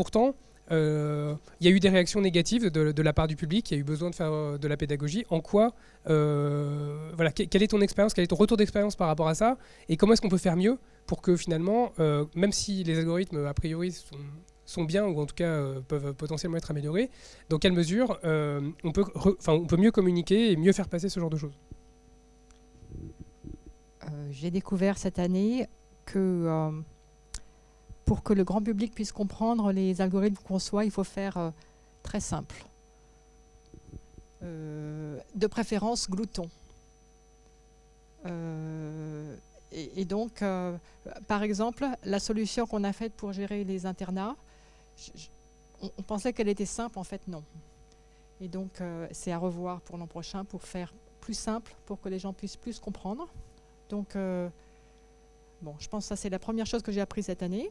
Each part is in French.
Pourtant, il y a eu des réactions négatives de la part du public, il y a eu besoin de faire de la pédagogie. En quoi, voilà, quelle est ton expérience, quel est ton retour d'expérience par rapport à ça, et comment est-ce qu'on peut faire mieux pour que finalement, même si les algorithmes a priori sont bien, ou en tout cas peuvent potentiellement être améliorés, dans quelle mesure on peut mieux communiquer et mieux faire passer ce genre de choses? J'ai découvert cette année que pour que le grand public puisse comprendre les algorithmes qu'on conçoit, il faut faire très simple. De préférence glouton. Et donc, par exemple, la solution qu'on a faite pour gérer les internats, on pensait qu'elle était simple, en fait non. Et donc, c'est à revoir pour l'an prochain pour faire plus simple, pour que les gens puissent plus comprendre. Donc, bon, je pense que ça c'est la première chose que j'ai appris cette année.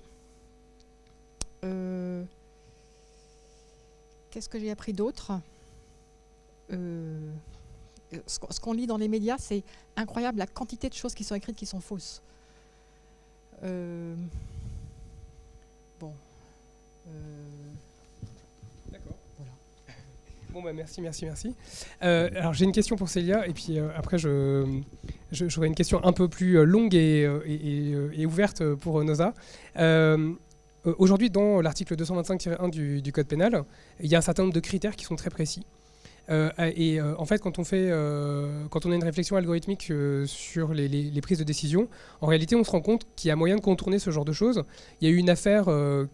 Qu'est-ce que j'ai appris d'autre? Ce qu'on lit dans les médias, c'est incroyable la quantité de choses qui sont écrites qui sont fausses. Bon. D'accord. Voilà. Bon, bah, merci. Alors j'ai une question pour Célia, et puis après j'aurai une question un peu plus longue et ouverte pour Noza. Aujourd'hui, dans l'article 225-1 du Code pénal, il y a un certain nombre de critères qui sont très précis. En fait, quand on a une réflexion algorithmique sur les prises de décision, en réalité, on se rend compte qu'il y a moyen de contourner ce genre de choses. Il y a eu une affaire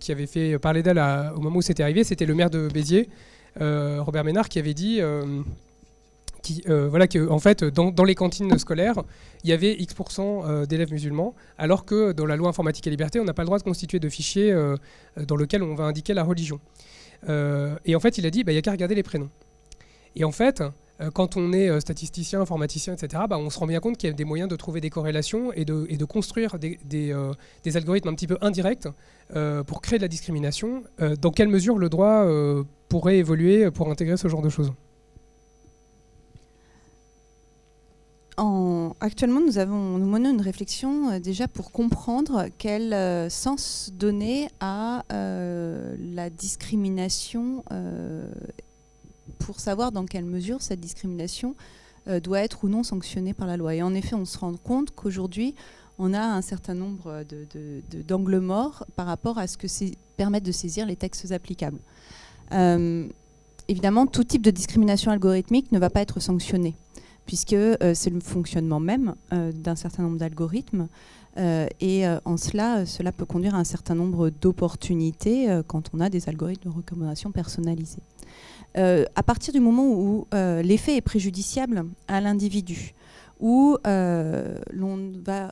qui avait fait parler d'elle au moment où c'était arrivé. C'était le maire de Béziers, Robert Ménard, qui avait dit que en fait, dans les cantines scolaires, il y avait X% d'élèves musulmans, alors que dans la loi informatique et liberté, on n'a pas le droit de constituer de fichier dans lequel on va indiquer la religion. Et en fait, il a dit, il n'y a qu'à regarder les prénoms. Et en fait, quand on est statisticien, informaticien, etc., on se rend bien compte qu'il y a des moyens de trouver des corrélations et de construire des algorithmes un petit peu indirects pour créer de la discrimination. Dans quelle mesure le droit pourrait évoluer pour intégrer ce genre de choses? Actuellement, nous menons une réflexion déjà pour comprendre quel sens donner à la discrimination, pour savoir dans quelle mesure cette discrimination doit être ou non sanctionnée par la loi. Et en effet, on se rend compte qu'aujourd'hui, on a un certain nombre d'angles morts par rapport à ce que permettent de saisir les textes applicables. Évidemment, tout type de discrimination algorithmique ne va pas être sanctionné, puisque c'est le fonctionnement même d'un certain nombre d'algorithmes. En cela, cela peut conduire à un certain nombre d'opportunités quand on a des algorithmes de recommandation personnalisés. À partir du moment où l'effet est préjudiciable à l'individu, où l'on va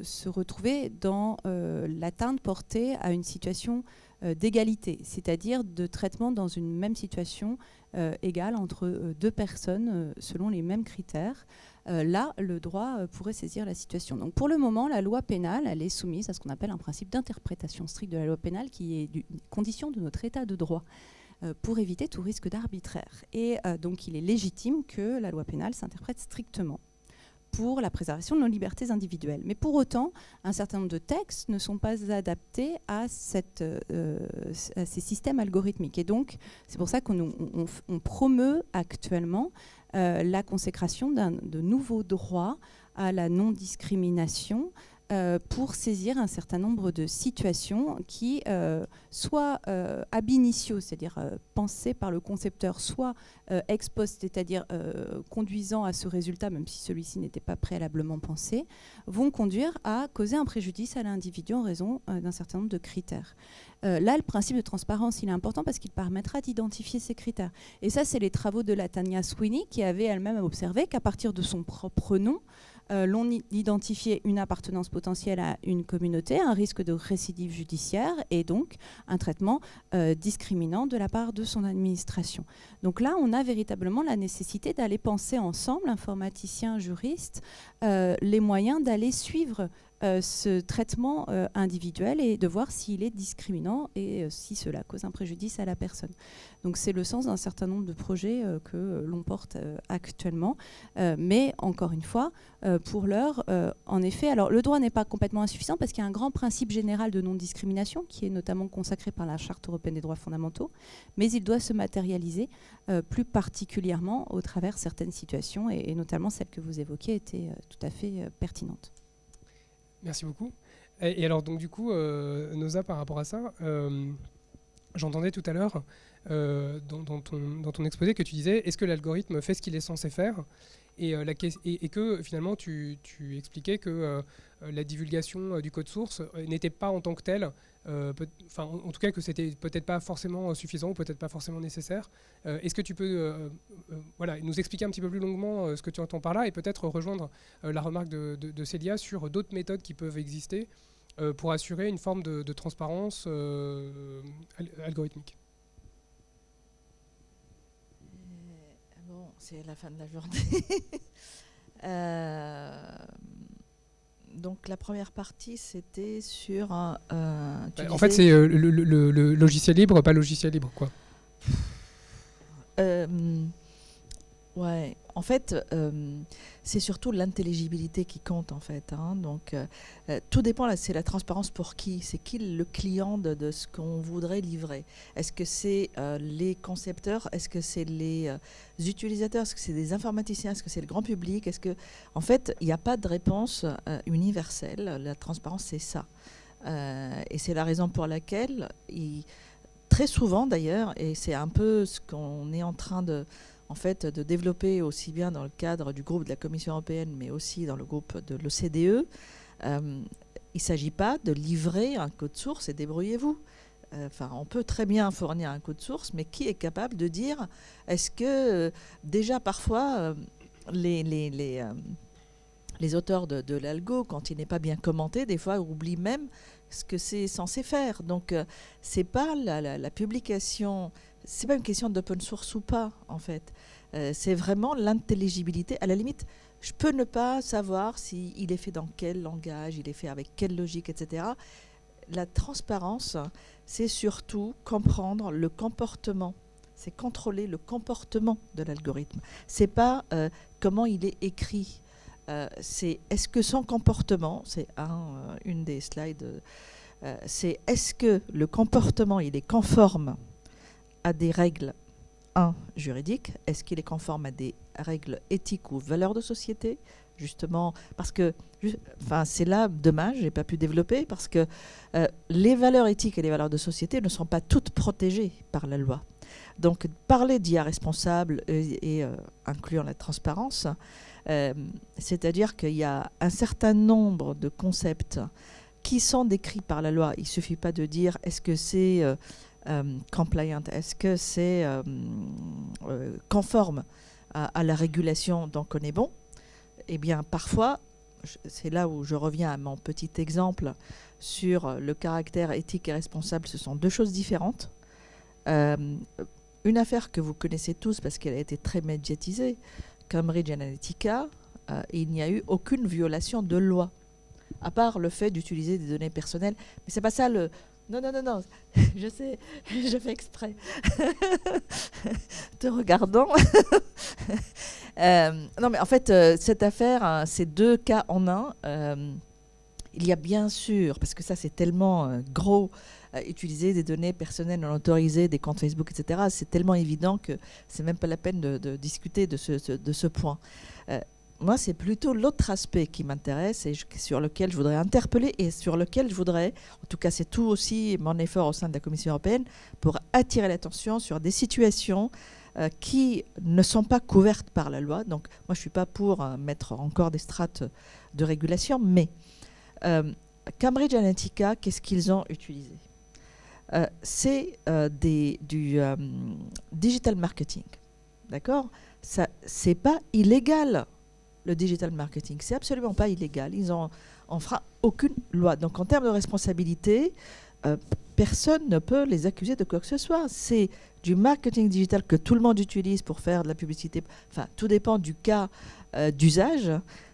se retrouver dans l'atteinte portée à une situation d'égalité, c'est-à-dire de traitement dans une même situation égale entre deux personnes selon les mêmes critères. Là, le droit pourrait saisir la situation. Donc, pour le moment, la loi pénale, elle est soumise à ce qu'on appelle un principe d'interprétation stricte de la loi pénale, qui est une condition de notre état de droit pour éviter tout risque d'arbitraire. Et donc, il est légitime que la loi pénale s'interprète strictement pour la préservation de nos libertés individuelles. Mais pour autant, un certain nombre de textes ne sont pas adaptés à ces systèmes algorithmiques. Et donc, c'est pour ça qu'on promeut actuellement la consécration de nouveaux droits à la non-discrimination pour saisir un certain nombre de situations qui soit ab initio, c'est-à-dire pensées par le concepteur, soit ex post, c'est-à-dire conduisant à ce résultat, même si celui-ci n'était pas préalablement pensé, vont conduire à causer un préjudice à l'individu en raison d'un certain nombre de critères. Là, le principe de transparence, il est important parce qu'il permettra d'identifier ces critères. Et ça, c'est les travaux de la Tania Sweeney qui avait elle-même observé qu'à partir de son propre nom, l'on identifiait une appartenance potentielle à une communauté, un risque de récidive judiciaire et donc un traitement discriminant de la part de son administration. Donc là, on a véritablement la nécessité d'aller penser ensemble, informaticiens, juristes, les moyens d'aller suivre ce traitement individuel et de voir s'il est discriminant et si cela cause un préjudice à la personne. Donc c'est le sens d'un certain nombre de projets que l'on porte actuellement. Mais encore une fois, Pour l'heure, en effet, alors le droit n'est pas complètement insuffisant parce qu'il y a un grand principe général de non-discrimination qui est notamment consacré par la Charte européenne des droits fondamentaux, mais il doit se matérialiser plus particulièrement au travers certaines situations et notamment celle que vous évoquiez était tout à fait pertinente. Merci beaucoup. Et alors donc du coup, Noza, par rapport à ça, j'entendais tout à l'heure dans ton exposé que tu disais est-ce que l'algorithme fait ce qu'il est censé faire et que finalement tu expliquais que la divulgation du code source n'était pas en tant que telle, en tout cas que c'était peut-être pas forcément suffisant ou peut-être pas forcément nécessaire. Est-ce que tu peux nous expliquer un petit peu plus longuement ce que tu entends par là et peut-être rejoindre la remarque de Célia sur d'autres méthodes qui peuvent exister pour assurer une forme de transparence algorithmique? Bon, c'est la fin de la journée. Donc la première partie, c'était sur... en fait, c'est le logiciel libre, pas logiciel libre, quoi. Ouais, en fait, c'est surtout l'intelligibilité qui compte, en fait. Hein. Donc, tout dépend, là, c'est la transparence pour qui? C'est qui le client de ce qu'on voudrait livrer? Est-ce que c'est les concepteurs? Est-ce que c'est les utilisateurs? Est-ce que c'est des informaticiens? Est-ce que c'est le grand public? En fait, il n'y a pas de réponse universelle. La transparence, c'est ça. Et c'est la raison pour laquelle, très souvent d'ailleurs, et c'est un peu ce qu'on est en train de développer aussi bien dans le cadre du groupe de la Commission européenne, mais aussi dans le groupe de l'OCDE. Il ne s'agit pas de livrer un code source et débrouillez-vous. On peut très bien fournir un code source, mais qui est capable de dire, est-ce que déjà parfois les auteurs de l'algo, quand il n'est pas bien commenté, des fois oublient même ce que c'est censé faire. Donc c'est pas la publication... C'est pas une question d'open source ou pas, en fait. C'est vraiment l'intelligibilité. À la limite, je peux ne pas savoir s'il est fait dans quel langage, il est fait avec quelle logique, etc. La transparence, c'est surtout comprendre le comportement. C'est contrôler le comportement de l'algorithme. C'est pas comment il est écrit. C'est est-ce que son comportement, c'est une des slides, c'est est-ce que le comportement, il est conforme à des règles juridiques, est-ce qu'il est conforme à des règles éthiques ou valeurs de société, justement, parce que c'est là dommage, j'ai pas pu développer, parce que les valeurs éthiques et les valeurs de société ne sont pas toutes protégées par la loi. Donc parler d'IA responsable et incluant la transparence, c'est-à-dire qu'il y a un certain nombre de concepts qui sont décrits par la loi. Il suffit pas de dire est-ce que c'est compliant, est-ce que c'est conforme à la régulation, donc on est bon. Eh bien, parfois, c'est là où je reviens à mon petit exemple sur le caractère éthique et responsable. Ce sont deux choses différentes. Une affaire que vous connaissez tous parce qu'elle a été très médiatisée, Cambridge Analytica, il n'y a eu aucune violation de loi, à part le fait d'utiliser des données personnelles. Mais c'est pas ça le... Non, je sais, je fais exprès. Te regardant. Non, mais en fait, cette affaire, c'est deux cas en un. Il y a bien sûr, parce que ça c'est tellement gros, utiliser des données personnelles non autorisées, des comptes Facebook, etc. C'est tellement évident que c'est même pas la peine de discuter de ce point. Moi, c'est plutôt l'autre aspect qui m'intéresse et sur lequel je voudrais interpeller et sur lequel je voudrais, en tout cas c'est tout aussi mon effort au sein de la Commission européenne, pour attirer l'attention sur des situations qui ne sont pas couvertes par la loi. Donc moi, je ne suis pas pour mettre encore des strates de régulation, mais Cambridge Analytica, qu'est-ce qu'ils ont utilisé? C'est du digital marketing. D'accord? Ça, c'est pas illégal. Le digital marketing, c'est absolument pas illégal. Ils ont enfreint aucune loi. Donc en termes de responsabilité, personne ne peut les accuser de quoi que ce soit. C'est du marketing digital que tout le monde utilise pour faire de la publicité. Enfin, tout dépend du cas d'usage.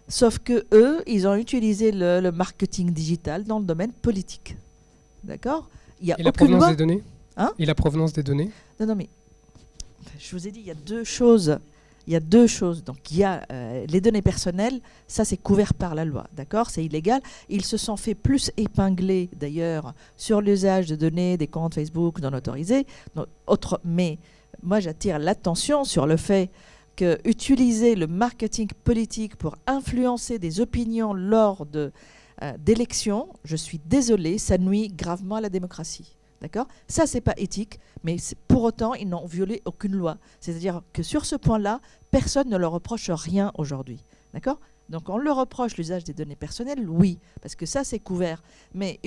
Sauf que eux, ils ont utilisé le marketing digital dans le domaine politique. D'accord? Il y a Et la provenance des données? Hein? Et la provenance des données? Non, mais je vous ai dit, il y a deux choses. il y a deux choses. Donc, il y a les données personnelles, ça c'est couvert par la loi, d'accord? C'est illégal. Ils se sont fait plus épingler, d'ailleurs, sur l'usage de données des comptes Facebook non autorisés. Mais moi, j'attire l'attention sur le fait que utiliser le marketing politique pour influencer des opinions lors d'élections, je suis désolée, ça nuit gravement à la démocratie. D'accord? Ça, c'est pas éthique, mais pour autant, ils n'ont violé aucune loi. C'est-à-dire que sur ce point-là, personne ne leur reproche rien aujourd'hui. D'accord? Donc, on leur reproche l'usage des données personnelles, oui, parce que ça, c'est couvert. Mais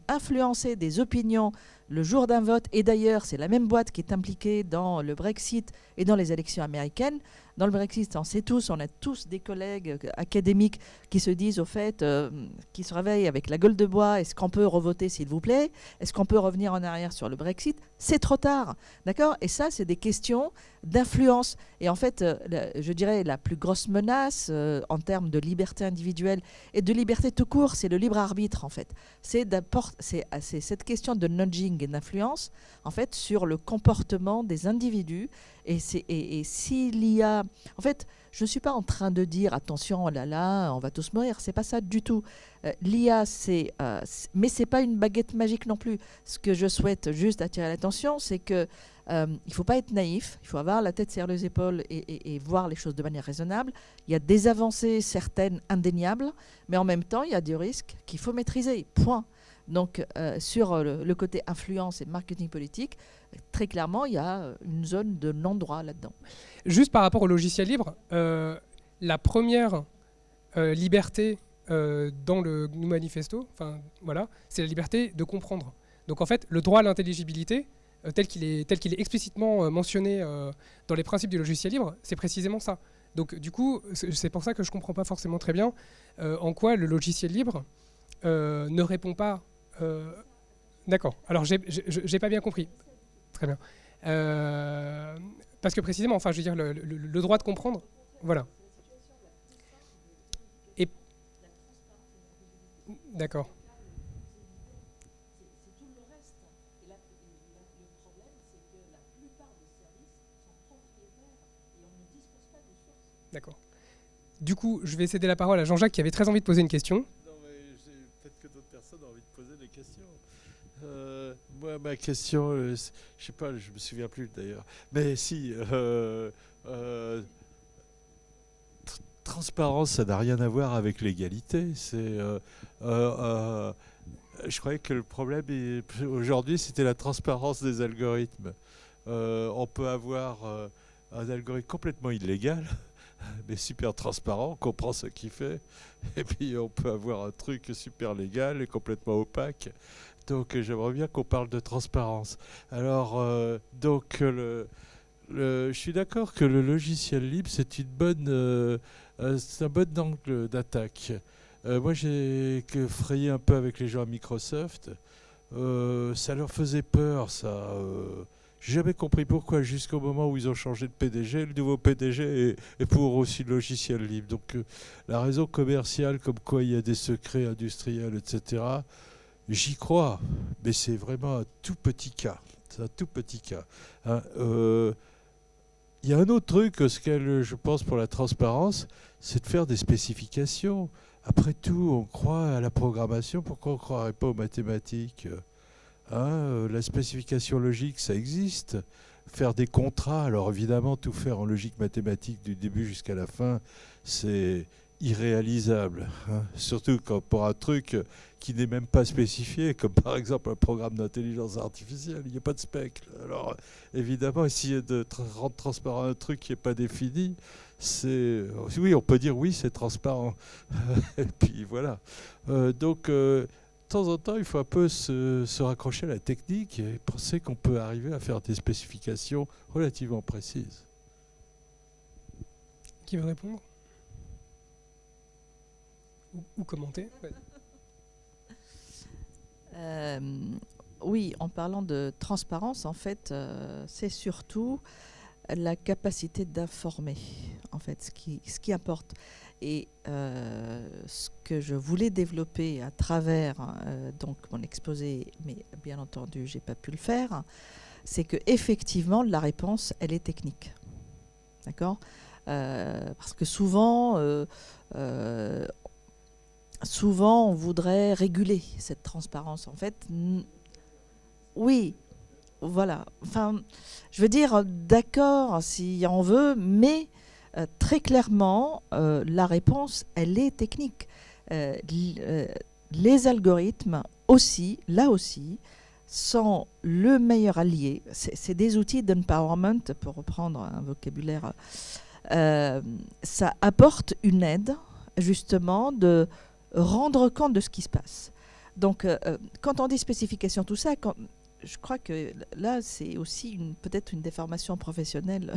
influencer des opinions le jour d'un vote, et d'ailleurs, c'est la même boîte qui est impliquée dans le Brexit et dans les élections américaines. Dans le Brexit, on sait tous, on a tous des collègues académiques qui se disent, au fait, qui se réveillent avec la gueule de bois, est-ce qu'on peut revoter, s'il vous plaît? Est-ce qu'on peut revenir en arrière sur le Brexit? C'est trop tard, d'accord? Et ça, c'est des questions d'influence. Et en fait, je dirais, la plus grosse menace en termes de liberté individuelle et de liberté tout court, c'est le libre arbitre, en fait. C'est cette question de nudging et d'influence, en fait, sur le comportement des individus. Et s'il y a... En fait, je ne suis pas en train de dire, attention, oh là là, on va tous mourir. Ce n'est pas ça du tout. L'IA, mais ce n'est pas une baguette magique non plus. Ce que je souhaite juste attirer l'attention, c'est qu'il ne faut pas être naïf. Il faut avoir la tête sur les épaules et voir les choses de manière raisonnable. Il y a des avancées certaines indéniables, mais en même temps, il y a des risques qu'il faut maîtriser. Point. Donc, sur le côté influence et marketing politique, très clairement, il y a une zone de non-droit là-dedans. Juste par rapport au logiciel libre, la première liberté dans le GNU Manifesto, voilà, c'est la liberté de comprendre. Donc en fait, le droit à l'intelligibilité, tel qu'il est explicitement mentionné dans les principes du logiciel libre, c'est précisément ça. Donc du coup, c'est pour ça que je ne comprends pas forcément très bien en quoi le logiciel libre ne répond pas... D'accord, alors j'ai pas bien compris. Très bien. Parce que précisément, enfin, je veux dire, le droit de comprendre, voilà. Et d'accord. C'est tout le reste. Et le problème, c'est que la plupart des services sont propriétaires et on ne dispose pas de sources. D'accord. Du coup, je vais céder la parole à Jean-Jacques qui avait très envie de poser une question. Non, mais peut-être que d'autres personnes ont envie de poser des questions. Moi, ma question, je sais pas, je me souviens plus d'ailleurs. Mais si, transparence, ça n'a rien à voir avec l'égalité. Je croyais que le problème aujourd'hui, c'était la transparence des algorithmes. On peut avoir un algorithme complètement illégal, mais super transparent, on comprend ce qu'il fait. Et puis on peut avoir un truc super légal et complètement opaque. Donc j'aimerais bien qu'on parle de transparence. Alors, je suis d'accord que le logiciel libre, c'est un bon angle d'attaque. Moi, j'ai frayé un peu avec les gens à Microsoft. Ça leur faisait peur, ça. J'ai jamais compris pourquoi, jusqu'au moment où ils ont changé de PDG. Le nouveau PDG est pour aussi le logiciel libre. Donc la raison commerciale, comme quoi il y a des secrets industriels, etc., j'y crois, mais c'est vraiment un tout petit cas. C'est un tout petit cas. Hein. Y a un autre truc, je pense, pour la transparence, c'est de faire des spécifications. Après tout, on croit à la programmation, pourquoi on ne croirait pas aux mathématiques? La spécification logique, ça existe. Faire des contrats, alors évidemment, tout faire en logique mathématique du début jusqu'à la fin, c'est irréalisable. Surtout pour un truc qui n'est même pas spécifié, comme par exemple un programme d'intelligence artificielle, il n'y a pas de spec. Alors évidemment, essayer de rendre transparent un truc qui n'est pas défini, oui, on peut dire oui, c'est transparent. Et puis voilà. Donc de temps en temps, il faut un peu se raccrocher à la technique et penser qu'on peut arriver à faire des spécifications relativement précises. Qui veut répondre ou commenter? Oui, en parlant de transparence, en fait, c'est surtout la capacité d'informer, en fait, ce qui importe. Et ce que je voulais développer à travers donc mon exposé, mais bien entendu, j'ai pas pu le faire, c'est que effectivement la réponse, elle est technique. D'accord, parce que souvent, on voudrait réguler cette transparence. En fait, oui, voilà. Enfin, je veux dire, d'accord, si on veut, mais très clairement, la réponse, elle est technique. Les algorithmes aussi, là aussi, sont le meilleur allié. C'est des outils d'empowerment, pour reprendre un vocabulaire. Ça apporte une aide, justement, de rendre compte de ce qui se passe. Donc, quand on dit spécification, tout ça, je crois que là, c'est aussi peut-être une déformation professionnelle.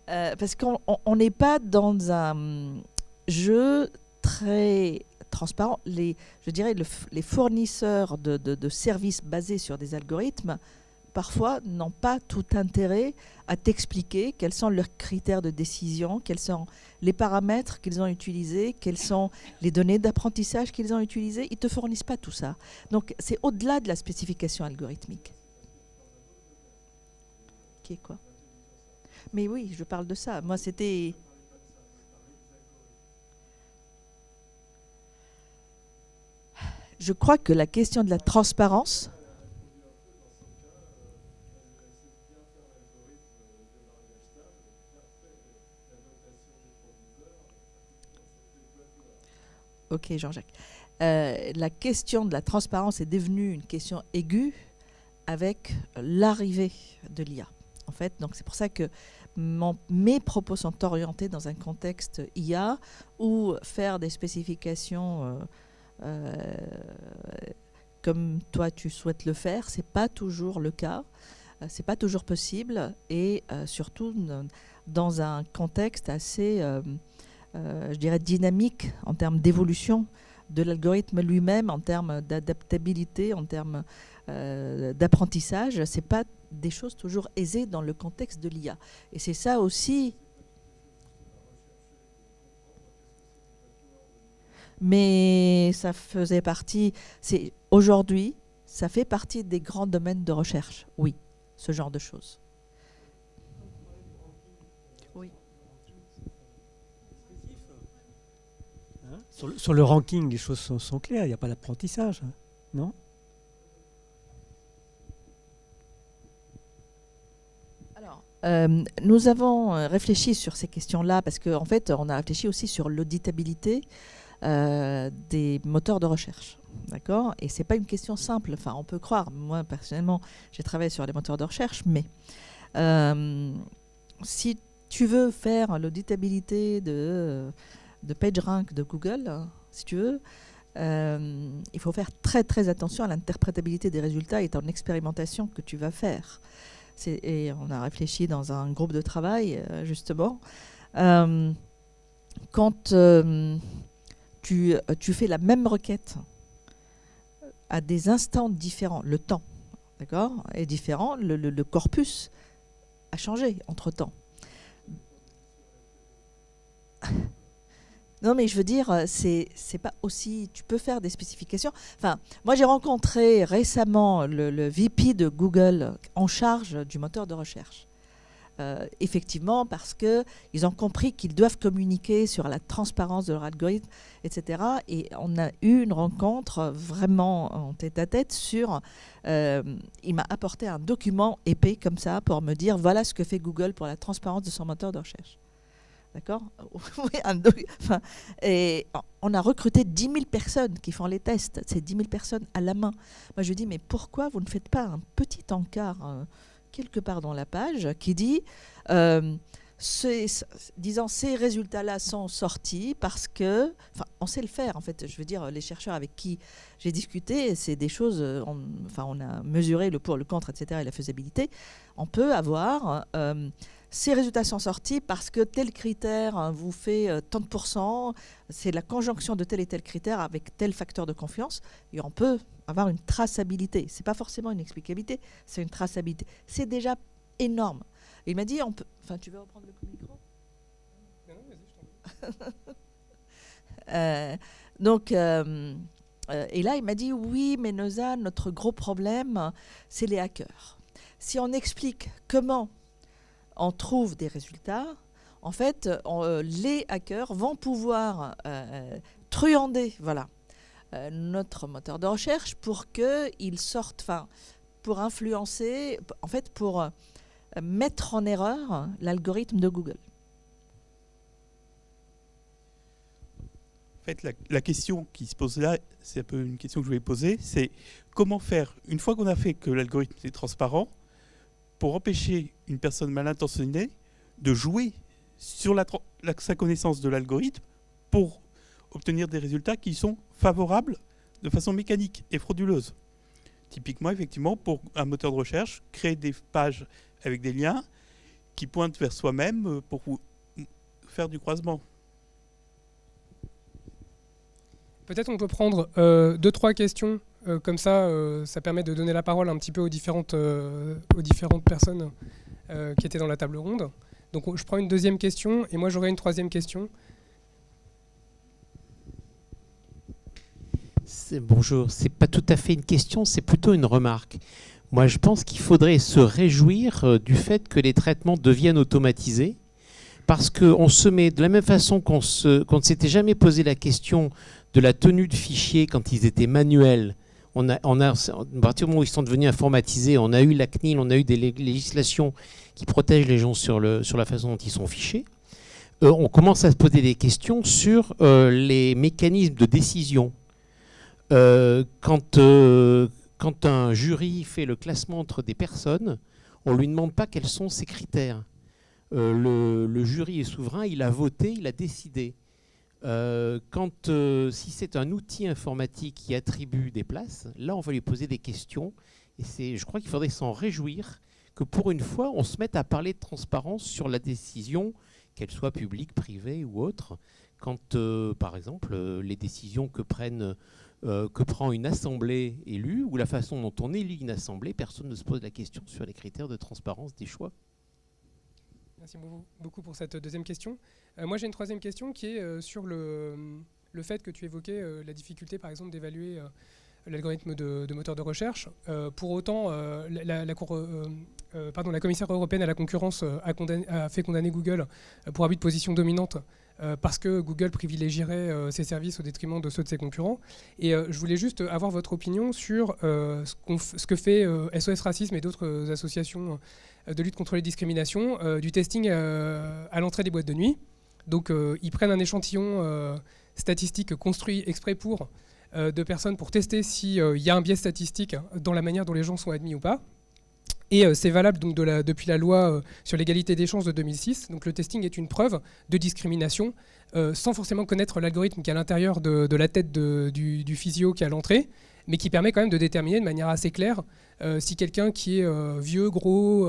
Parce qu'on n'est pas dans un jeu très transparent. Je dirais les fournisseurs de services basés sur des algorithmes, parfois, n'ont pas tout intérêt à t'expliquer quels sont leurs critères de décision, quels sont les paramètres qu'ils ont utilisés, quelles sont les données d'apprentissage qu'ils ont utilisées. Ils ne te fournissent pas tout ça. Donc, c'est au-delà de la spécification algorithmique. Qui est quoi ? Mais oui, je parle de ça. Moi, c'était... Je crois que la question de la transparence... Ok, Jean-Jacques. La question de la transparence est devenue une question aiguë avec l'arrivée de l'IA. En fait, donc c'est pour ça que mes propos sont orientés dans un contexte IA où faire des spécifications comme toi tu souhaites le faire, c'est pas toujours le cas, c'est pas toujours possible, et surtout dans un contexte assez, je dirais, dynamique en termes d'évolution de l'algorithme lui-même, en termes d'adaptabilité, en termes d'apprentissage. C'est pas des choses toujours aisées dans le contexte de l'IA. Et c'est ça aussi. Mais ça faisait partie, aujourd'hui, ça fait partie des grands domaines de recherche, oui, ce genre de choses. Oui. Sur le ranking, les choses sont claires, il n'y a pas d'apprentissage, hein, non ? Alors, nous avons réfléchi sur ces questions-là parce qu'en fait, on a réfléchi aussi sur l'auditabilité des moteurs de recherche. D'accord ? Et ce n'est pas une question simple. Enfin, on peut croire. Moi, personnellement, j'ai travaillé sur les moteurs de recherche, mais si tu veux faire l'auditabilité de PageRank de Google, si tu veux, il faut faire très très attention à l'interprétabilité des résultats et ton expérimentation que tu vas faire. Et on a réfléchi dans un groupe de travail, justement. Quand tu fais la même requête à des instants différents, le temps, d'accord, est différent, le corpus a changé entre-temps. Non, mais je veux dire, c'est pas aussi... Tu peux faire des spécifications. Enfin, moi, j'ai rencontré récemment le VP de Google en charge du moteur de recherche. Effectivement, parce qu'ils ont compris qu'ils doivent communiquer sur la transparence de leur algorithme, etc. Et on a eu une rencontre vraiment en tête-à-tête sur... il m'a apporté un document épais comme ça pour me dire, voilà ce que fait Google pour la transparence de son moteur de recherche. D'accord ? Enfin, et on a recruté 10 000 personnes qui font les tests. C'est 10 000 personnes à la main. Moi, je dis, mais pourquoi vous ne faites pas un petit encart quelque part dans la page qui dit, disant, ces résultats-là sont sortis parce que... Enfin, on sait le faire, en fait. Je veux dire, les chercheurs avec qui j'ai discuté, c'est des choses... on a mesuré le pour, le contre, etc. et la faisabilité. On peut avoir... ces résultats sont sortis parce que tel critère vous fait tant de pourcents, c'est la conjonction de tel et tel critère avec tel facteur de confiance, et on peut avoir une traçabilité. Ce n'est pas forcément une explicabilité, c'est une traçabilité. C'est déjà énorme. Et il m'a dit, on peut... Enfin, tu veux reprendre le micro ? Non, vas-y, je t'en prie. Donc, et là, il m'a dit, oui, mais Noza, notre gros problème, c'est les hackers. Si on explique comment on trouve des résultats, en fait, les hackers vont pouvoir truander notre moteur de recherche pour qu'il sorte, pour influencer, en fait, pour mettre en erreur l'algorithme de Google. En fait, la question qui se pose là, c'est un peu une question que je voulais poser, c'est comment faire, une fois qu'on a fait que l'algorithme est transparent, pour empêcher une personne mal intentionnée de jouer sur sa connaissance de l'algorithme pour obtenir des résultats qui sont favorables de façon mécanique et frauduleuse. Typiquement, effectivement, pour un moteur de recherche, créer des pages avec des liens qui pointent vers soi-même pour faire du croisement. Peut-être on peut prendre 2-3 questions, comme ça permet de donner la parole un petit peu aux différentes personnes qui étaient dans la table ronde. Donc je prends une deuxième question et moi j'aurai une troisième question. Bonjour, c'est pas tout à fait une question, c'est plutôt une remarque. Moi je pense qu'il faudrait se réjouir du fait que les traitements deviennent automatisés, parce qu'on se met de la même façon qu'on ne s'était jamais posé la question de la tenue de fichiers quand ils étaient manuels. À partir du moment où ils sont devenus informatisés, on a eu la CNIL, on a eu des législations qui protègent les gens sur la façon dont ils sont fichés. On commence à se poser des questions sur les mécanismes de décision. Quand un jury fait le classement entre des personnes, on ne lui demande pas quels sont ses critères. Le jury est souverain, il a voté, il a décidé. Si c'est un outil informatique qui attribue des places, là on va lui poser des questions. Et je crois qu'il faudrait s'en réjouir que pour une fois on se mette à parler de transparence sur la décision, qu'elle soit publique, privée ou autre. Quand par exemple les décisions que prend une assemblée élue ou la façon dont on élit une assemblée, personne ne se pose la question sur les critères de transparence des choix. Merci beaucoup pour cette deuxième question. Moi, j'ai une troisième question qui est sur le fait que tu évoquais la difficulté, par exemple, d'évaluer l'algorithme de moteur de recherche. Pour autant, la commissaire européenne à la concurrence a fait condamner Google pour abus de position dominante parce que Google privilégierait ses services au détriment de ceux de ses concurrents. Et je voulais juste avoir votre opinion sur ce que fait SOS Racisme et d'autres associations de lutte contre les discriminations, du testing à l'entrée des boîtes de nuit. Donc ils prennent un échantillon statistique construit exprès pour de personnes pour tester s'il y a un biais statistique dans la manière dont les gens sont admis ou pas. Et c'est valable donc depuis la loi sur l'égalité des chances de 2006. Donc le testing est une preuve de discrimination sans forcément connaître l'algorithme qui est à l'intérieur de la tête du physio qui est à l'entrée, mais qui permet quand même de déterminer de manière assez claire si quelqu'un qui est vieux, gros,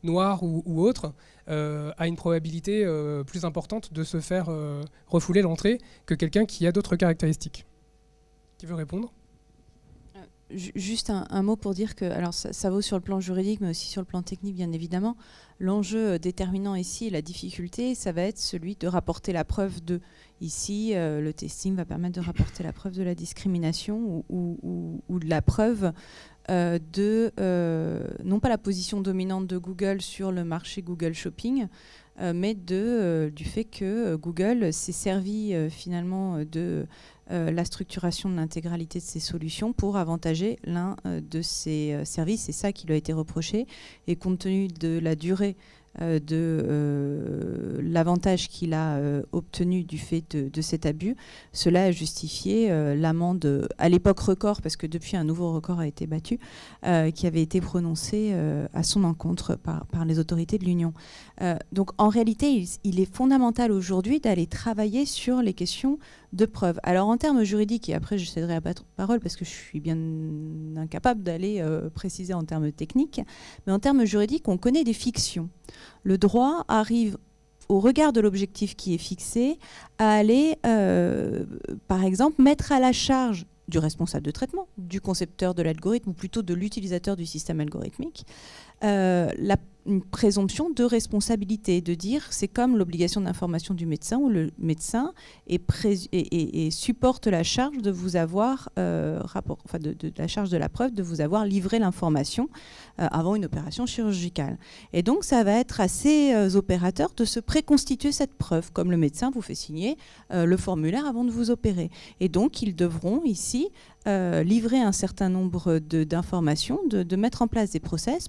noir ou autre a une probabilité plus importante de se faire refouler l'entrée que quelqu'un qui a d'autres caractéristiques. Qui veut répondre ? Juste un mot pour dire que, alors ça vaut sur le plan juridique, mais aussi sur le plan technique, bien évidemment. L'enjeu déterminant ici, la difficulté, ça va être celui de rapporter la preuve de. Ici, le testing va permettre de rapporter la preuve de la discrimination ou de la preuve non pas la position dominante de Google sur le marché Google Shopping, mais du fait que Google s'est servi finalement de la structuration de l'intégralité de ses solutions pour avantager l'un de ses services. C'est ça qui lui a été reproché. Et compte tenu de la durée de l'avantage qu'il a obtenu du fait de cet abus, cela a justifié l'amende à l'époque record, parce que depuis un nouveau record a été battu, qui avait été prononcé à son encontre par les autorités de l'Union. Donc en réalité, il est fondamental aujourd'hui d'aller travailler sur les questions de preuve. Alors en termes juridiques, et après je céderai à la parole parce que je suis bien incapable d'aller préciser en termes techniques, mais en termes juridiques, on connaît des fictions. Le droit arrive, au regard de l'objectif qui est fixé, à aller, par exemple, mettre à la charge du responsable de traitement, du concepteur de l'algorithme, ou plutôt de l'utilisateur du système algorithmique, une présomption de responsabilité, de dire c'est comme l'obligation d'information du médecin où le médecin et supporte la charge de vous avoir la charge de la preuve de vous avoir livré l'information avant une opération chirurgicale. Et donc ça va être à ces opérateurs de se préconstituer cette preuve, comme le médecin vous fait signer le formulaire avant de vous opérer. Et donc ils devront ici livrer un certain nombre d'informations, de mettre en place des process.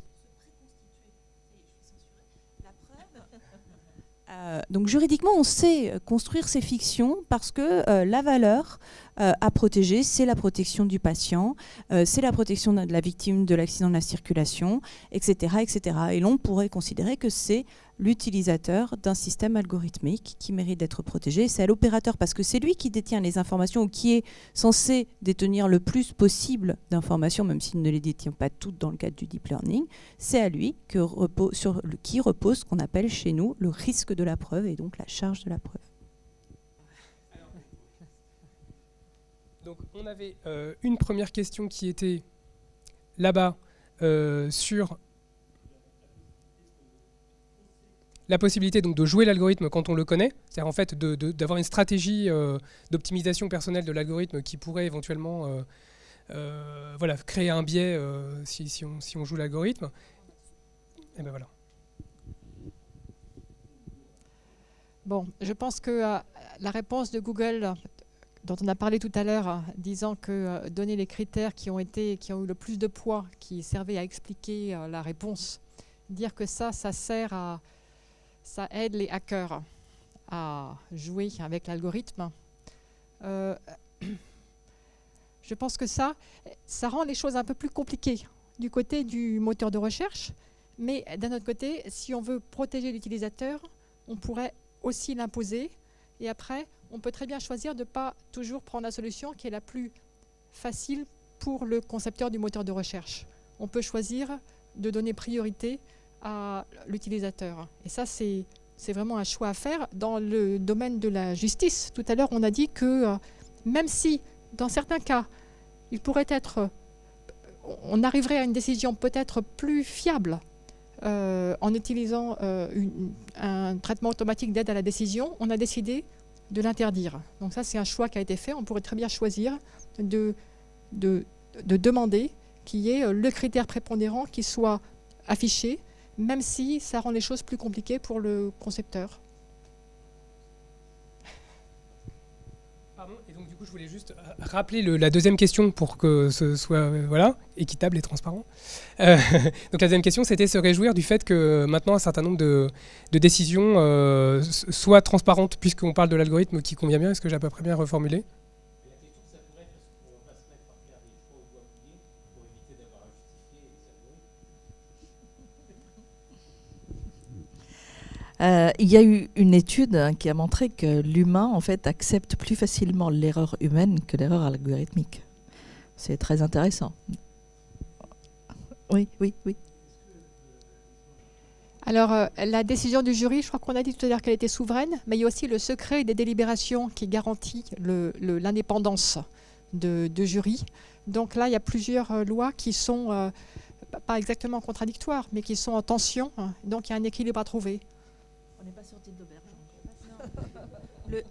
Donc juridiquement, on sait construire ces fictions parce que la valeur à protéger, c'est la protection du patient, c'est la protection de la victime de l'accident de la circulation, etc., etc. Et l'on pourrait considérer que c'est l'utilisateur d'un système algorithmique qui mérite d'être protégé. C'est à l'opérateur parce que c'est lui qui détient les informations ou qui est censé détenir le plus possible d'informations, même s'il ne les détient pas toutes dans le cadre du deep learning. C'est à lui qui repose ce qu'on appelle chez nous le risque de la preuve et donc la charge de la preuve. Donc on avait une première question qui était là-bas sur la possibilité donc de jouer l'algorithme quand on le connaît, c'est-à-dire en fait d'avoir une stratégie d'optimisation personnelle de l'algorithme qui pourrait éventuellement créer un biais si on joue l'algorithme. Et ben voilà. Bon, je pense que la réponse de Google, dont on a parlé tout à l'heure, disant que donner les critères qui ont eu le plus de poids, qui servaient à expliquer la réponse, dire que ça aide les hackers à jouer avec l'algorithme. Je pense que ça rend les choses un peu plus compliquées du côté du moteur de recherche, mais d'un autre côté, si on veut protéger l'utilisateur, on pourrait aussi l'imposer, et après, on peut très bien choisir de ne pas toujours prendre la solution qui est la plus facile pour le concepteur du moteur de recherche. On peut choisir de donner priorité à l'utilisateur. Et ça, c'est vraiment un choix à faire. Dans le domaine de la justice, tout à l'heure, on a dit que même si, dans certains cas, il pourrait être, on arriverait à une décision peut-être plus fiable en utilisant un traitement automatique d'aide à la décision, on a décidé de l'interdire. Donc ça, c'est un choix qui a été fait. On pourrait très bien choisir de demander qu'il y ait le critère prépondérant qui soit affiché, même si ça rend les choses plus compliquées pour le concepteur. Pardon, et donc du coup je voulais juste rappeler la deuxième question pour que ce soit équitable et transparent. Donc la deuxième question, c'était se réjouir du fait que maintenant un certain nombre de décisions soient transparentes, puisqu'on parle de l'algorithme qui convient bien. Est-ce que j'ai à peu près bien reformulé ? Il y a eu une étude qui a montré que l'humain, en fait, accepte plus facilement l'erreur humaine que l'erreur algorithmique. C'est très intéressant. Oui. Alors, la décision du jury, je crois qu'on a dit tout à l'heure qu'elle était souveraine, mais il y a aussi le secret des délibérations qui garantit l'indépendance de jury. Donc là, il y a plusieurs lois qui sont pas exactement contradictoires, mais qui sont en tension. Donc il y a un équilibre à trouver. On n'est pas sorti de l'auberge.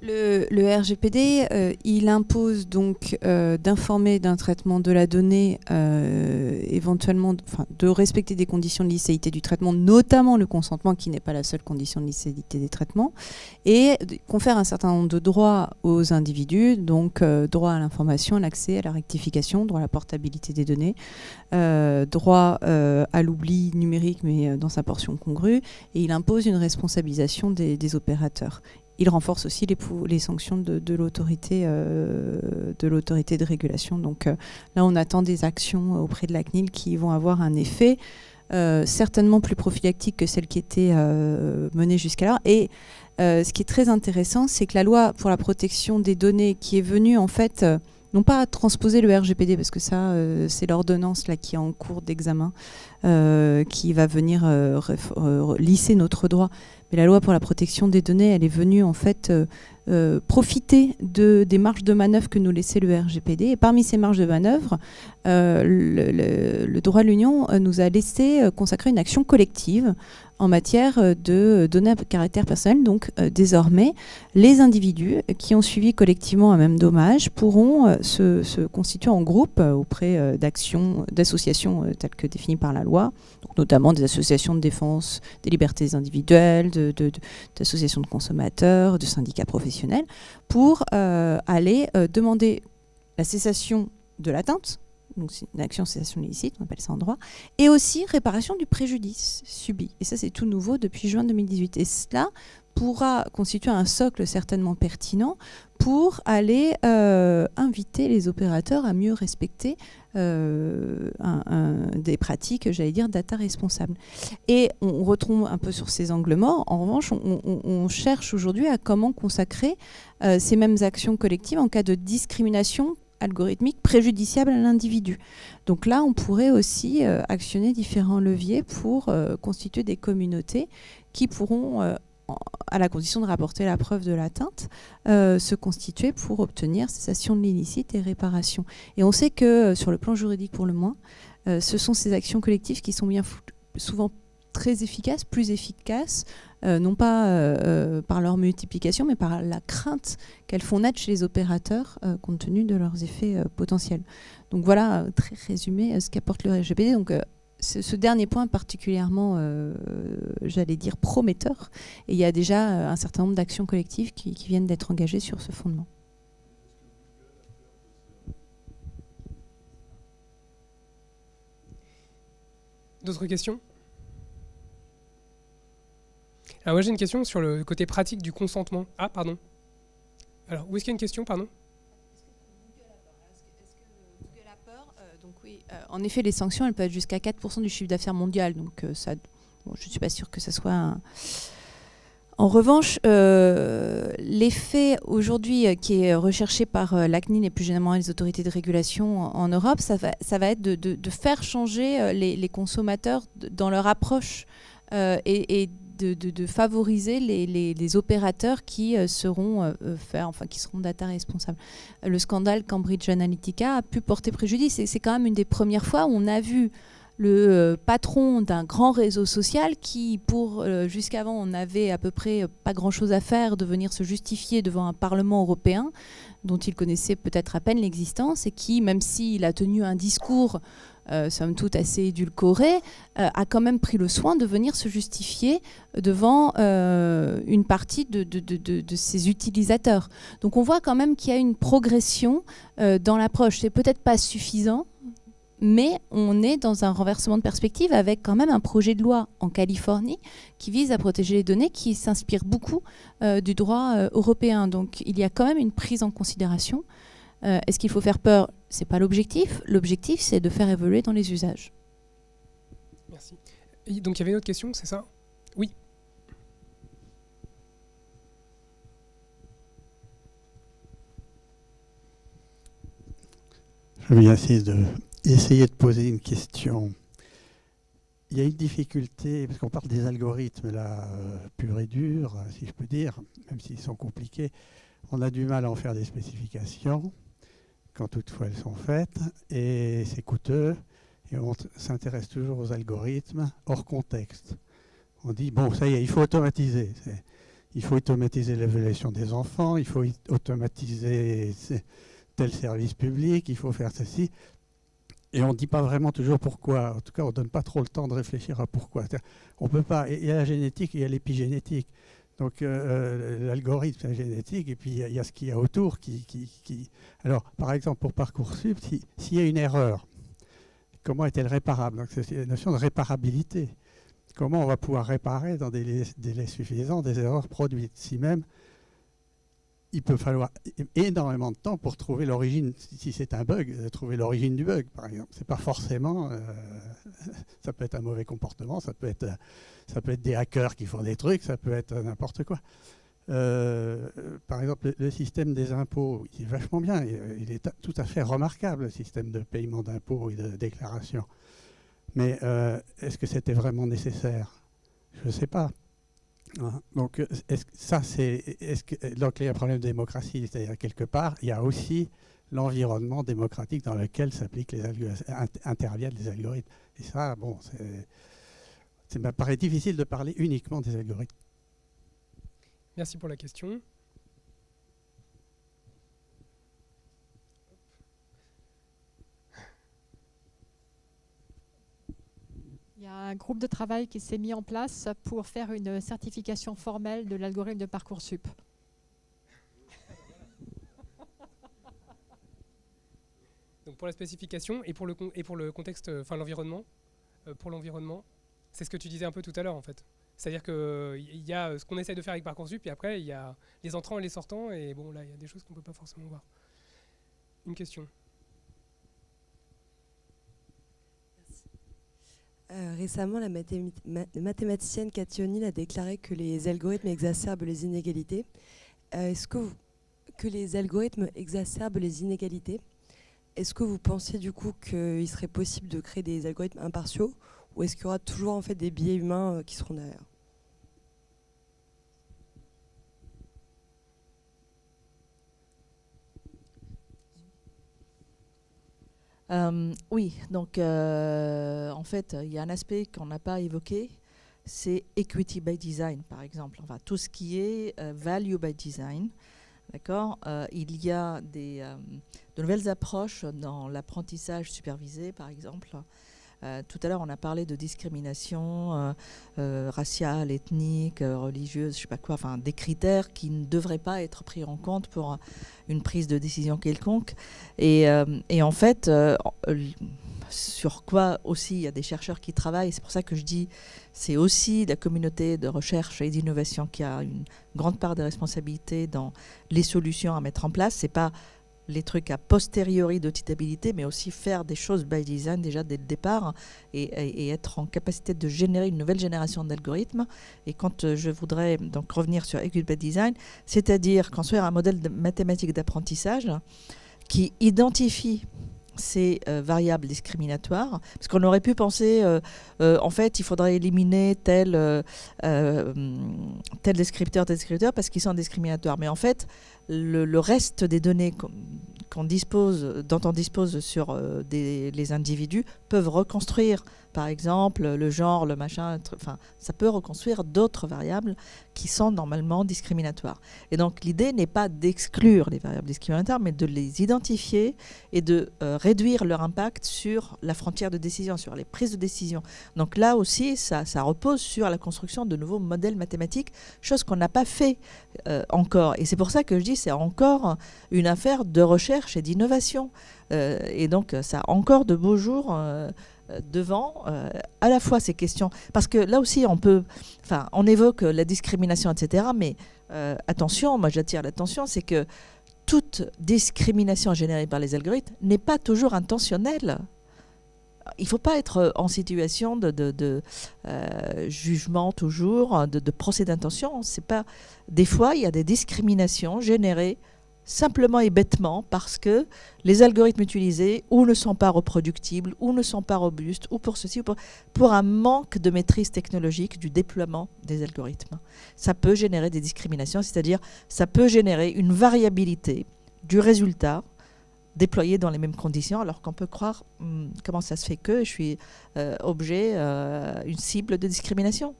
Le RGPD, il impose donc d'informer d'un traitement de la donnée, éventuellement, de respecter des conditions de licéité du traitement, notamment le consentement, qui n'est pas la seule condition de licéité des traitements, et confère un certain nombre de droits aux individus, donc droit à l'information, à l'accès, à la rectification, droit à la portabilité des données, droit à l'oubli numérique, mais dans sa portion congrue, et il impose une responsabilisation des opérateurs. Il renforce aussi les sanctions de l'autorité de régulation. Donc là, on attend des actions auprès de la CNIL qui vont avoir un effet certainement plus prophylactique que celle qui était menée jusqu'alors. Et ce qui est très intéressant, c'est que la loi pour la protection des données qui est venue en fait non pas transposer le RGPD, parce que ça, c'est l'ordonnance là qui est en cours d'examen, qui va venir lisser notre droit. Mais la loi pour la protection des données, elle est venue en fait profiter des marges de manœuvre que nous laissait le RGPD. Et parmi ces marges de manœuvre, le droit de l'Union nous a laissé consacrer une action collective en matière de données à caractère personnel. Donc désormais, les individus qui ont suivi collectivement un même dommage pourront se constituer en groupe auprès d'associations telles que définies par la loi, donc notamment des associations de défense des libertés individuelles, d'associations de consommateurs, de syndicats professionnels, pour aller demander la cessation de l'atteinte, donc c'est une action de cessation illicite, on appelle ça en droit, et aussi réparation du préjudice subi. Et ça, c'est tout nouveau depuis juin 2018. Et cela pourra constituer un socle certainement pertinent pour aller inviter les opérateurs à mieux respecter des pratiques, j'allais dire, data responsables. Et on retombe un peu sur ces angles morts. En revanche, on cherche aujourd'hui à comment consacrer ces mêmes actions collectives en cas de discrimination algorithmique préjudiciable à l'individu. Donc là, on pourrait aussi actionner différents leviers pour constituer des communautés qui pourront, à la condition de rapporter la preuve de l'atteinte, se constituer pour obtenir cessation de l'illicite et réparation. Et on sait que, sur le plan juridique pour le moins, ce sont ces actions collectives qui sont bien souvent très efficaces, plus efficaces, non pas par leur multiplication, mais par la crainte qu'elles font naître chez les opérateurs compte tenu de leurs effets potentiels. Donc voilà, très résumé, ce qu'apporte le RGPD. Donc ce dernier point particulièrement, j'allais dire, prometteur. Et il y a déjà un certain nombre d'actions collectives qui viennent d'être engagées sur ce fondement. D'autres questions ? Alors moi j'ai une question sur le côté pratique du consentement. Ah pardon. Alors où est-ce qu'il y a une question, pardon ? Donc oui, en effet, les sanctions, elles peuvent être jusqu'à 4% du chiffre d'affaires mondial. Donc ça, bon, je ne suis pas sûre que ça soit un... En revanche, l'effet aujourd'hui qui est recherché par la CNIL et plus généralement les autorités de régulation en Europe, ça va être de faire changer les consommateurs dans leur approche et de favoriser les opérateurs qui seront qui seront data responsables. Le scandale Cambridge Analytica a pu porter préjudice et c'est quand même une des premières fois où on a vu le patron d'un grand réseau social qui, jusqu'avant, on n'avait à peu près pas grand-chose à faire, de venir se justifier devant un Parlement européen dont il connaissait peut-être à peine l'existence et qui, même s'il a tenu un discours somme toute assez édulcoré, a quand même pris le soin de venir se justifier devant une partie de ses utilisateurs. Donc on voit quand même qu'il y a une progression dans l'approche. C'est peut-être pas suffisant, mais on est dans un renversement de perspective avec quand même un projet de loi en Californie qui vise à protéger les données, qui s'inspire beaucoup du droit européen. Donc il y a quand même une prise en considération. Est-ce qu'il faut faire peur ? Ce n'est pas l'objectif. L'objectif, c'est de faire évoluer dans les usages. Merci. Et donc il y avait une autre question, c'est ça ? Oui. Je vais essayer de poser une question. Il y a une difficulté, parce qu'on parle des algorithmes là, purs et durs, si je peux dire, même s'ils sont compliqués. On a du mal à en faire des spécifications, quand toutefois elles sont faites, et c'est coûteux, et on s'intéresse toujours aux algorithmes hors contexte. On dit, bon, ça y est, il faut automatiser. Il faut automatiser l'évaluation des enfants, il faut automatiser tel service public, il faut faire ceci. Et on ne dit pas vraiment toujours pourquoi. En tout cas, on ne donne pas trop le temps de réfléchir à pourquoi. On peut pas. Il y a la génétique et il y a l'épigénétique. Donc l'algorithme, c'est la génétique, et puis il y a ce qu'il y a autour Alors, par exemple, pour Parcoursup, s'il y a une erreur, comment est-elle réparable? Donc, c'est la notion de réparabilité. Comment on va pouvoir réparer dans des délais suffisants des erreurs produites? Si même il peut falloir énormément de temps pour trouver l'origine, si c'est un bug, trouver l'origine du bug, par exemple. C'est pas forcément... ça peut être un mauvais comportement, ça peut être des hackers qui font des trucs, ça peut être n'importe quoi. Par exemple, le système des impôts, il est vachement bien. Il est tout à fait remarquable, le système de paiement d'impôts et de déclaration. Mais est-ce que c'était vraiment nécessaire? Je ne sais pas. Hein. Donc, donc, il y a un problème de démocratie. C'est-à-dire, quelque part, il y a aussi l'environnement démocratique dans lequel interviennent les algorithmes. Et ça, bon, ça me paraît difficile de parler uniquement des algorithmes. Merci pour la question. Il y a un groupe de travail qui s'est mis en place pour faire une certification formelle de l'algorithme de Parcoursup. Donc pour la spécification et pour le contexte, enfin l'environnement, pour l'environnement, c'est ce que tu disais un peu tout à l'heure en fait. C'est-à-dire qu'il y a ce qu'on essaie de faire avec Parcoursup, et après il y a les entrants et les sortants, et bon là il y a des choses qu'on ne peut pas forcément voir. Une question. Récemment, la mathématicienne Cathy O'Neil a déclaré que les algorithmes exacerbent les inégalités. Est-ce que les algorithmes exacerbent les inégalités? Est-ce que vous pensez du coup qu'il serait possible de créer des algorithmes impartiaux, ou est-ce qu'il y aura toujours en fait des biais humains qui seront derrière? Oui, donc en fait, il y a un aspect qu'on n'a pas évoqué, c'est equity by design, par exemple. Enfin, tout ce qui est value by design, d'accord. Il y a de nouvelles approches dans l'apprentissage supervisé, par exemple. Tout à l'heure, on a parlé de discrimination raciale, ethnique, religieuse, je sais pas quoi, enfin des critères qui ne devraient pas être pris en compte pour une prise de décision quelconque. Et en fait, sur quoi aussi il y a des chercheurs qui travaillent, c'est pour ça que je dis, c'est aussi la communauté de recherche et d'innovation qui a une grande part de responsabilité dans les solutions à mettre en place. C'est pas les trucs a posteriori d'auditabilité, mais aussi faire des choses by design déjà dès le départ et être en capacité de générer une nouvelle génération d'algorithmes. Et quand je voudrais donc revenir sur equity by design, c'est-à-dire construire un modèle mathématique d'apprentissage qui identifie ces variables discriminatoires, parce qu'on aurait pu penser en fait il faudrait éliminer tel descripteur parce qu'ils sont discriminatoires, mais en fait le reste des données dont on dispose sur les individus peuvent reconstruire, par exemple, le genre, le machin, enfin, ça peut reconstruire d'autres variables qui sont normalement discriminatoires. Et donc, l'idée n'est pas d'exclure les variables discriminatoires, mais de les identifier et de réduire leur impact sur la frontière de décision, sur les prises de décision. Donc là aussi, ça repose sur la construction de nouveaux modèles mathématiques, chose qu'on n'a pas fait encore. Et c'est pour ça que je dis c'est encore une affaire de recherche et d'innovation. Et donc, ça a encore de beaux jours devant à la fois ces questions, parce que là aussi on évoque la discrimination, etc., mais attention, moi j'attire l'attention, c'est que toute discrimination générée par les algorithmes n'est pas toujours intentionnelle. Il ne faut pas être en situation de jugement toujours, de procès d'intention. C'est pas... Des fois, il y a des discriminations générées simplement et bêtement parce que les algorithmes utilisés ou ne sont pas reproductibles, ou ne sont pas robustes, ou pour ceci, ou pour un manque de maîtrise technologique du déploiement des algorithmes. Ça peut générer des discriminations, c'est-à-dire ça peut générer une variabilité du résultat déployé dans les mêmes conditions, alors qu'on peut croire comment ça se fait que je suis une cible de discrimination.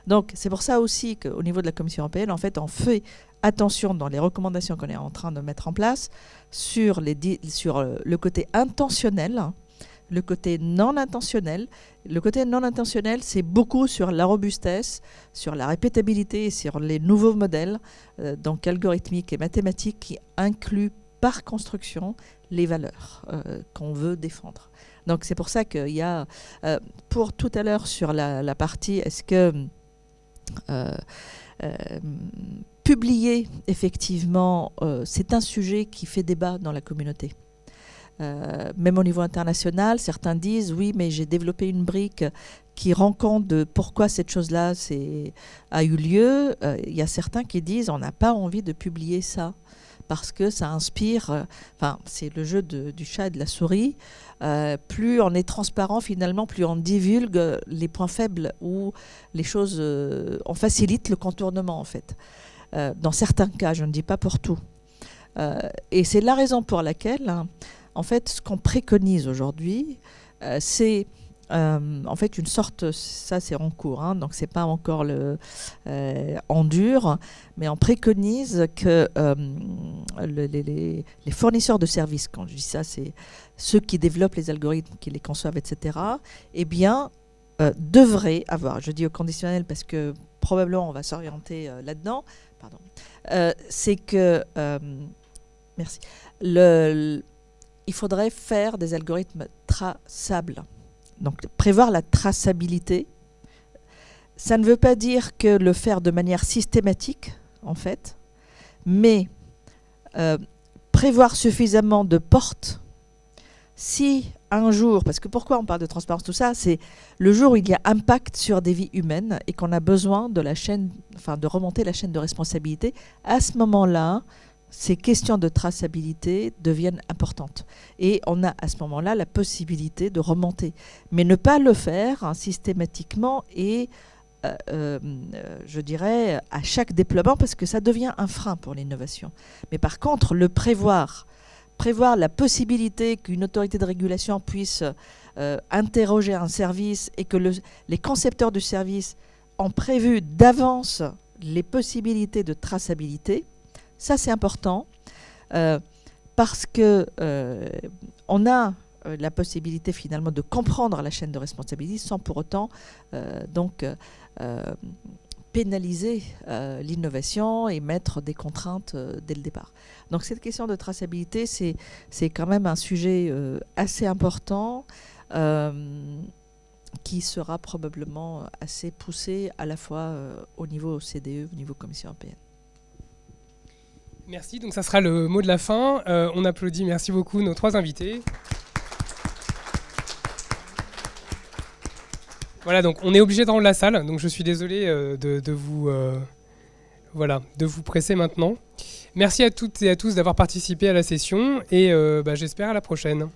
Donc c'est pour ça aussi qu'au niveau de la Commission européenne, en fait, on fait attention dans les recommandations qu'on est en train de mettre en place sur le côté intentionnel, le côté non intentionnel. Le côté non intentionnel, c'est beaucoup sur la robustesse, sur la répétabilité, sur les nouveaux modèles, donc algorithmiques et mathématiques, qui incluent par construction les valeurs qu'on veut défendre. Donc c'est pour ça qu'il y a, pour tout à l'heure sur la partie, est-ce que publier, effectivement, c'est un sujet qui fait débat dans la communauté. Même au niveau international, certains disent oui, mais j'ai développé une brique qui rend compte de pourquoi cette chose-là a eu lieu, il y a certains qui disent on n'a pas envie de publier ça parce que ça inspire, c'est le jeu du chat et de la souris, plus on est transparent finalement, plus on divulgue les points faibles ou les choses, on facilite le contournement en fait. Dans certains cas, je ne dis pas pour tout. Et c'est la raison pour laquelle, en fait, ce qu'on préconise aujourd'hui, c'est en fait une sorte, ça c'est en cours, hein, donc c'est pas encore en dur, mais on préconise que les fournisseurs de services, quand je dis ça, c'est ceux qui développent les algorithmes, qui les conçoivent, etc., eh bien, devraient avoir, je dis au conditionnel parce que probablement on va s'orienter là-dedans, pardon, c'est que, merci, il faudrait faire des algorithmes traçables. Donc, prévoir la traçabilité, ça ne veut pas dire que le faire de manière systématique, en fait, mais prévoir suffisamment de portes. Si un jour, parce que pourquoi on parle de transparence, tout ça, c'est le jour où il y a impact sur des vies humaines et qu'on a besoin de la chaîne, de remonter la chaîne de responsabilité, à ce moment-là, ces questions de traçabilité deviennent importantes. Et on a à ce moment-là la possibilité de remonter. Mais ne pas le faire systématiquement et, je dirais, à chaque déploiement, parce que ça devient un frein pour l'innovation. Mais par contre, le prévoir la possibilité qu'une autorité de régulation puisse interroger un service et que les concepteurs du service ont prévu d'avance les possibilités de traçabilité, ça, c'est important parce que on a la possibilité finalement de comprendre la chaîne de responsabilité sans pour autant pénaliser l'innovation et mettre des contraintes dès le départ. Donc cette question de traçabilité, c'est quand même un sujet assez important qui sera probablement assez poussé à la fois au niveau OCDE, au niveau Commission européenne. Merci, donc ça sera le mot de la fin. On applaudit, merci beaucoup, nos trois invités. Voilà, donc on est obligé de rendre la salle, donc je suis désolé de vous presser maintenant. Merci à toutes et à tous d'avoir participé à la session et j'espère à la prochaine.